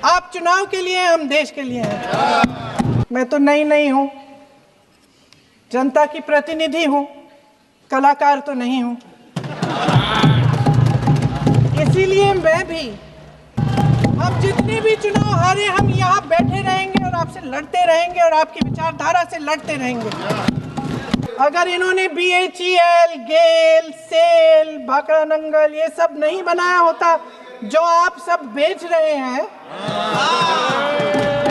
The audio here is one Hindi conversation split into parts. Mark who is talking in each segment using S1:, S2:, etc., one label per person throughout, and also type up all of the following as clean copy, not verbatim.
S1: आप चुनाव के लिए हैं, हम देश के लिए हैं। मैं तो नहीं हूं, जनता की प्रतिनिधि हूं, कलाकार तो नहीं हूं। इसीलिए मैं भी, हम जितने भी चुनाव हारे, हम यहाँ बैठे रहेंगे और आपसे लड़ते रहेंगे और आपकी विचारधारा से लड़ते रहेंगे। अगर इन्होंने BHEL, गेल, सेल, भाखड़ा नंगल ये सब नहीं बनाया होता जो आप सब बेच रहे हैं।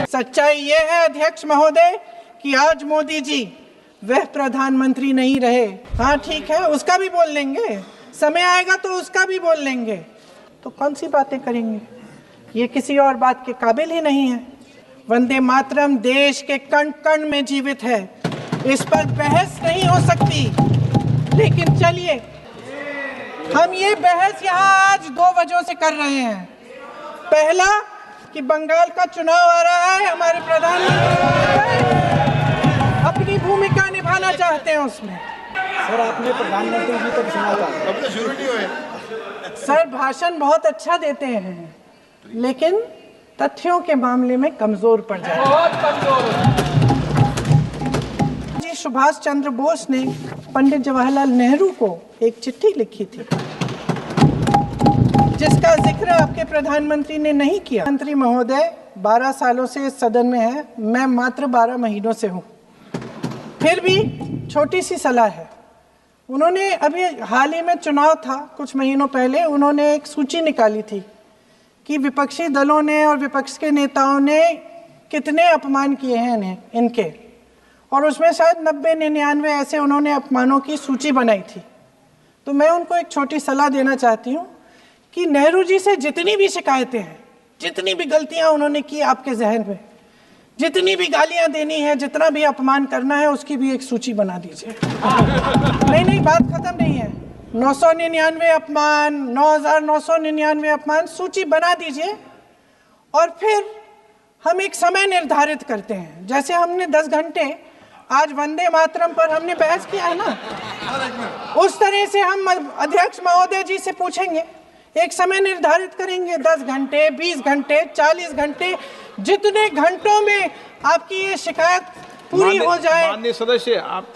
S1: सच्चाई ये है अध्यक्ष महोदय कि आज मोदी जी वह प्रधानमंत्री नहीं रहे। हाँ ठीक है, उसका भी बोल लेंगे, समय आएगा तो उसका भी बोल लेंगे। तो कौन सी बातें करेंगे, ये किसी और बात के काबिल ही नहीं है। वंदे मातरम देश के कण कण में जीवित है, इस पर बहस नहीं हो सकती। लेकिन चलिए, हम ये बहस यहाँ आज 2 वजहों से कर रहे हैं। पहला कि बंगाल का चुनाव आ रहा है, हमारे प्रधानमंत्री अपनी भूमिका निभाना चाहते हैं उसमें।
S2: सर आपने प्रधानमंत्री जी तक सुना था, अब तो शुरू नहीं हुए।
S1: सर भाषण बहुत अच्छा देते हैं, लेकिन तथ्यों के मामले में कमजोर पड़ जाते हैं। बहुत कमजोर। सुभाष चंद्र बोस ने पंडित जवाहरलाल नेहरू को एक चिट्ठी लिखी थी, जिसका जिक्र आपके प्रधानमंत्री ने नहीं किया। मंत्री महोदय 12 सालों से इस सदन में है, मैं मात्र 12 महीनों से हूं। फिर भी छोटी सी सलाह है। उन्होंने अभी हाल ही में चुनाव था, कुछ महीनों पहले उन्होंने एक सूची निकाली थी कि विपक्षी दलों ने और विपक्ष के नेताओं ने कितने अपमान किए हैं इनके, और उसमें शायद 90-99 ऐसे उन्होंने अपमानों की सूची बनाई थी। तो मैं उनको एक छोटी सलाह देना चाहती हूँ कि नेहरू जी से जितनी भी शिकायतें हैं, जितनी भी गलतियाँ उन्होंने की आपके जहन में, जितनी भी गालियाँ देनी है, जितना भी अपमान करना है, उसकी भी एक सूची बना दीजिए। नहीं, बात खत्म नहीं है। 999 अपमान, 9,999 अपमान, सूची बना दीजिए। और फिर हम एक समय निर्धारित करते हैं, जैसे हमने 10 घंटे आज वंदे मातरम पर हमने बहस किया है ना, उस तरह से हम अध्यक्ष महोदय जी से पूछेंगे, एक समय निर्धारित करेंगे, 10 घंटे, 20 घंटे, 40 घंटे, जितने घंटों में आपकी ये शिकायत पूरी हो जाए,
S3: माननीय सदस्य आप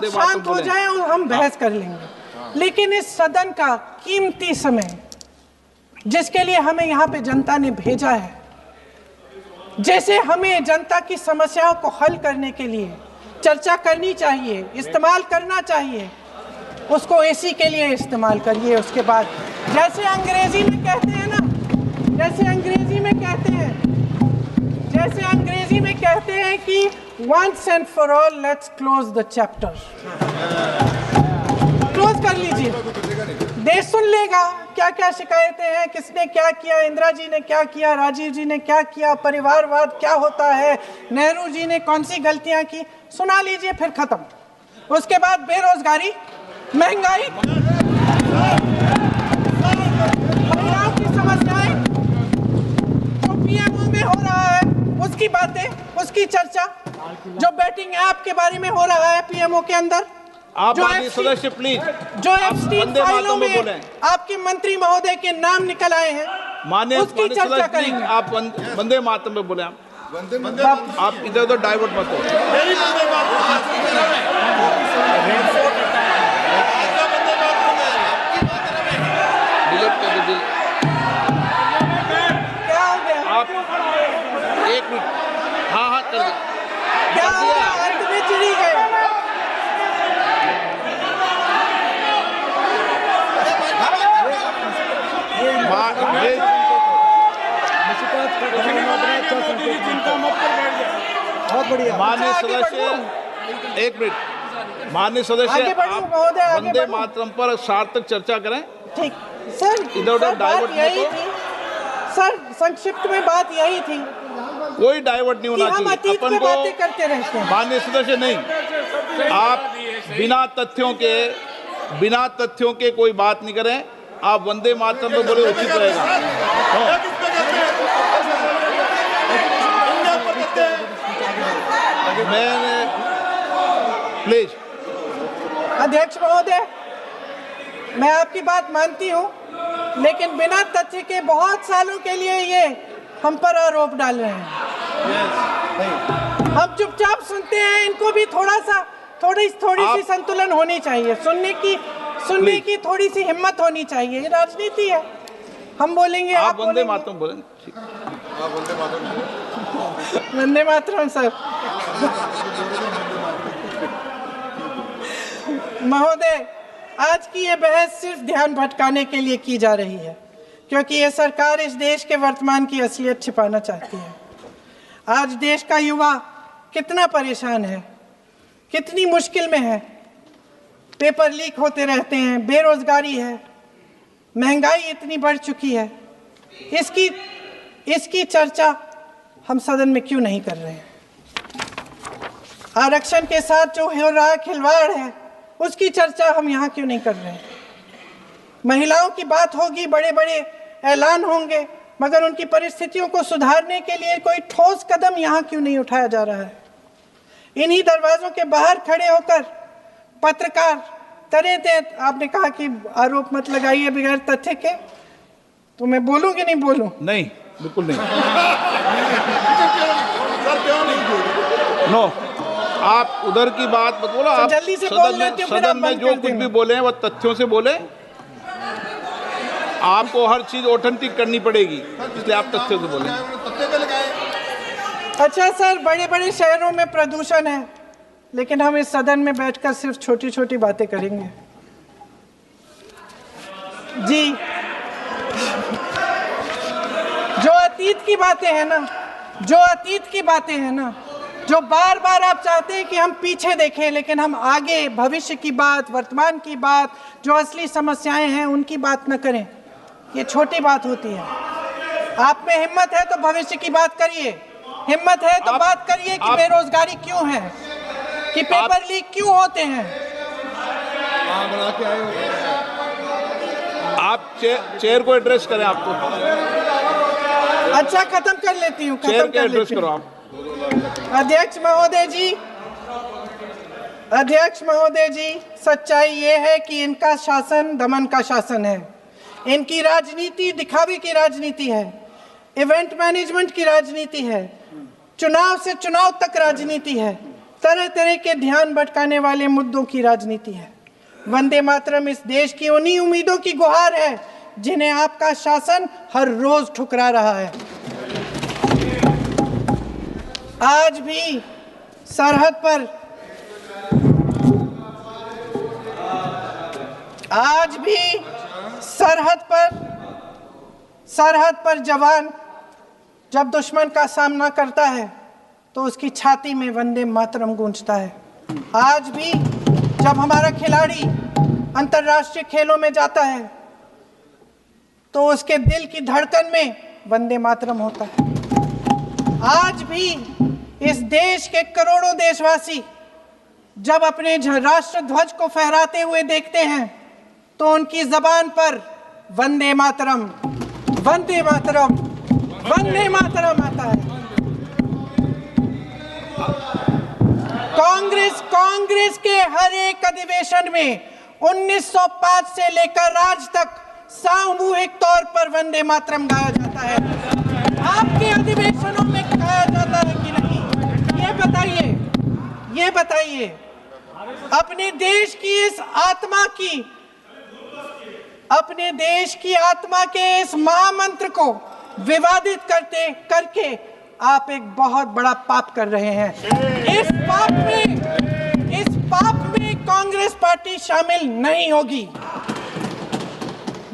S1: शांत हो जाए और हम बहस कर लेंगे। लेकिन इस सदन का कीमती समय, जिसके लिए हमें यहाँ पे जनता ने भेजा है, जैसे हमें जनता की समस्याओं को हल करने के लिए चर्चा करनी चाहिए, इस्तेमाल करना चाहिए, उसको इसी के लिए इस्तेमाल करिए। उसके बाद जैसे अंग्रेजी में कहते हैं ना, जैसे अंग्रेजी में कहते हैं कि once and for all let's close the chapter, close कर लीजिए। देश सुन लेगा क्या क्या शिकायतें हैं, किसने क्या किया, इंदिरा जी ने क्या किया, राजीव जी ने क्या किया, परिवारवाद क्या होता है, नेहरू जी ने कौन सी गलतियां की, सुना लीजिए, फिर खत्म। उसके बाद बेरोजगारी, महंगाई, महिलाओं की समस्याएं, जो पीएमओ में हो रहा है उसकी बातें, उसकी चर्चा, जो बैटिंग ऐप के बारे में हो रहा है पीएमओ के अंदर,
S3: आप सदस्य प्लीज,
S1: जो एप्स्टीन फाइलों में आपके मंत्री महोदय के नाम निकल आए हैं,
S3: माननीय
S1: उसकी चर्चा करेंगे।
S3: आप वंदे मातरम में बोले, आप इधर उधर डाइवर्ट मत हो।
S1: क्या हो गया?
S3: आप 1 मिनट, हाँ कर दो।
S1: क्या हो गया? अंत में चिड़ी गए।
S2: बहुत बढ़िया।
S3: माननीय सदस्य 1 मिनट, माननीय सदस्य आप वंदे मातरम पर सार्थक चर्चा करें।
S1: ठीक सर,
S3: इधर उधर डाइवर्ट
S1: यही थी सर, संक्षिप्त में बात यही थी,
S3: कोई डाइवर्ट नहीं होना
S1: हम अतीत
S3: चाहिए।
S1: में बातें करते रहते हैं।
S3: माननीय सदस्य नहीं, आप बिना तथ्यों के कोई बात नहीं करें। आप वंदे मातरम पे बोले उचित रहेगा। मैं प्लीज।
S1: अध्यक्ष महोदय, मैं आपकी बात मानती हूं, लेकिन बिना तथ्य के बहुत सालों के लिए ये हम पर आरोप डाल रहे हैं। हम चुपचाप सुनते हैं, इनको भी थोड़ी सी संतुलन होनी चाहिए, सुनने की थोड़ी सी हिम्मत होनी चाहिए। ये राजनीति है, हम बोलेंगे, आप
S3: वंदे मातरम बोलें।
S1: वंदे मातरम सर। महोदय, आज की ये बहस सिर्फ ध्यान भटकाने के लिए की जा रही है, क्योंकि ये सरकार इस देश के वर्तमान की असलियत छिपाना चाहती है। आज देश का युवा कितना परेशान है, कितनी मुश्किल में है। पेपर लीक होते रहते हैं, बेरोजगारी है, महंगाई इतनी बढ़ चुकी है। इसकी चर्चा हम सदन में क्यों नहीं कर रहे हैं? आरक्षण के साथ जो हो रहा खिलवाड़ है, उसकी चर्चा हम यहाँ क्यों नहीं कर रहे हैं? महिलाओं की बात होगी, बड़े बड़े ऐलान होंगे, मगर उनकी परिस्थितियों को सुधारने के लिए कोई ठोस कदम यहाँ क्यों नहीं उठाया जा रहा है? इन्हीं दरवाजों के बाहर खड़े होकर पत्रकार तरह आपने कहा कि आरोप मत लगाइए बगैर तथ्य के, तो मैं बोलूं कि नहीं बोलूं?
S3: नहीं, बिल्कुल नहीं। नो, आप उधर की बात मत बोलो। आप
S1: जल्दी से बोल लेते हो,
S3: सदन में जो कुछ भी बोले हैं वो तथ्यों से बोले। आपको हर चीज ऑथेंटिक करनी पड़ेगी, इसलिए आप तथ्यों से बोले।
S1: अच्छा सर, बड़े बड़े शहरों में प्रदूषण है, लेकिन हम इस सदन में बैठकर सिर्फ छोटी छोटी बातें करेंगे। जी, जो अतीत की बातें हैं ना, जो बार बार आप चाहते हैं कि हम पीछे देखें, लेकिन हम आगे भविष्य की बात, वर्तमान की बात, जो असली समस्याएं हैं उनकी बात न करें, ये छोटी बात होती है। आप में हिम्मत है तो भविष्य की बात करिए, हिम्मत है तो बात करिए कि बेरोजगारी क्यों है, कि पेपर लीक क्यों होते हैं।
S3: आप चेयर को एड्रेस करें। आपको
S1: अच्छा, खत्म कर लेती हूँ,
S3: चेयर को एड्रेस करो आप।
S1: अध्यक्ष महोदय जी, सच्चाई ये है कि इनका शासन दमन का शासन है। इनकी राजनीति दिखावे की राजनीति है, इवेंट मैनेजमेंट की राजनीति है, चुनाव से चुनाव तक राजनीति है, तरह तरह के ध्यान भटकाने वाले मुद्दों की राजनीति है। वंदे मातरम इस देश की उन्हीं उम्मीदों की गुहार है जिन्हें आपका शासन हर रोज ठुकरा रहा है। आज भी सरहद पर जवान जब दुश्मन का सामना करता है तो उसकी छाती में वंदे मातरम गूंजता है। आज भी जब हमारा खिलाड़ी अंतर्राष्ट्रीय खेलों में जाता है तो उसके दिल की धड़कन में वंदे मातरम होता है। आज भी इस देश के करोड़ों देशवासी जब अपने राष्ट्र ध्वज को फहराते हुए देखते हैं तो उनकी जबान पर वंदे मातरम, वंदे मातरम, वंदे मातरम आता है। कांग्रेस के हर एक अधिवेशन में 1905 से लेकर आज तक सामूहिक तौर पर वंदे मातरम गाया जाता है। आपके अधिवेशनों में गाया जाता है कि नहीं, ये बताइए। अपने देश की आत्मा के इस महामंत्र को विवादित करके आप एक बहुत बड़ा पाप कर रहे हैं। इस पाप में कांग्रेस पार्टी शामिल नहीं होगी।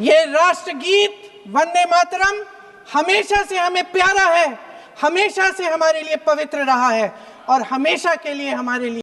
S1: ये राष्ट्रगीत वंदे मातरम हमेशा से हमें प्यारा है, हमेशा से हमारे लिए पवित्र रहा है और हमेशा के लिए हमारे लिए